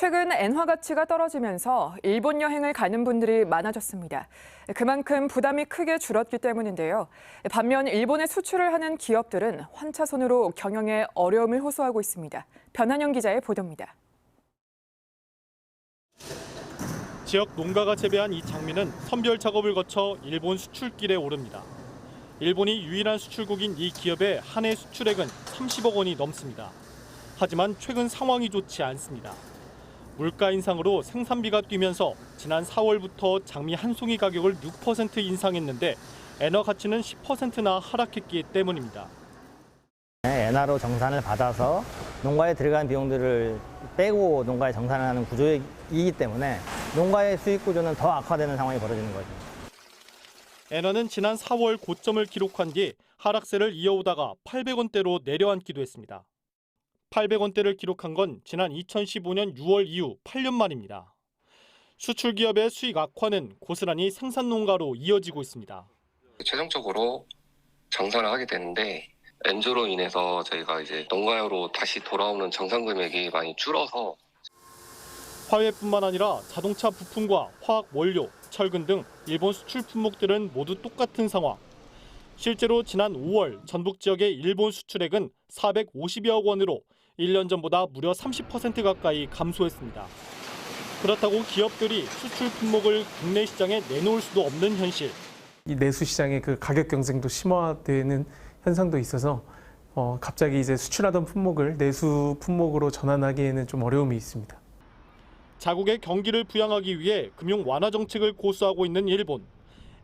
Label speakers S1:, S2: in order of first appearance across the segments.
S1: 최근 엔화 가치가 떨어지면서 일본 여행을 가는 분들이 많아졌습니다. 그만큼 부담이 크게 줄었기 때문인데요. 반면 일본에 수출을 하는 기업들은 환차손으로 경영에 어려움을 호소하고 있습니다. 변한영 기자의 보도입니다.
S2: 지역 농가가 재배한 이 장미는 선별 작업을 거쳐 일본 수출길에 오릅니다. 일본이 유일한 수출국인 이 기업의 한 해 수출액은 30억 원이 넘습니다. 하지만 최근 상황이 좋지 않습니다. 물가 인상으로 생산비가 뛰면서 지난 4월부터 장미 한 송이 가격을 6% 인상했는데 엔화 가치는 10%나 하락했기 때문입니다.
S3: 엔화로 정산을 받아서 농가에 들어간 비용들을 빼고 농가에 정산을 하는 구조이기 때문에 농가의 수익 구조는 더 악화되는 상황이 벌어지는 거죠.
S2: 엔화는 지난 4월 고점을 기록한 뒤 하락세를 이어오다가 800원대로 내려앉기도 했습니다. 800원대를 기록한 건 지난 2015년 6월 이후 8년 만입니다. 수출 기업의 수익 악화는 고스란히 생산 농가로 이어지고 있습니다.
S4: 최종적으로 정산을 하게 되는데 엔조로 인해서 저희가 이제 농가로 다시 돌아오는 정산 금액이 많이 줄어서
S2: 화훼뿐만 아니라 자동차 부품과 화학 원료, 철근 등 일본 수출 품목들은 모두 똑같은 상황. 실제로 지난 5월 전북 지역의 일본 수출액은 450여억 원으로 1년 전보다 무려 30% 가까이 감소했습니다. 그렇다고 기업들이 수출 품목을 국내 시장에 내놓을 수도 없는 현실.
S5: 이 내수 시장의 그 가격 경쟁도 심화되는 현상도 있어서 갑자기 이제 수출하던 품목을 내수 품목으로 전환하기에는 좀 어려움이 있습니다.
S2: 자국의 경기를 부양하기 위해 금융 완화 정책을 고수하고 있는 일본.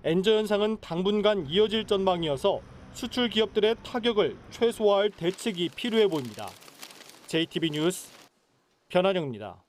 S2: 엔저 현상은 당분간 이어질 전망이어서 수출 기업들의 타격을 최소화할 대책이 필요해 보입니다. JTB 뉴스 변한영입니다.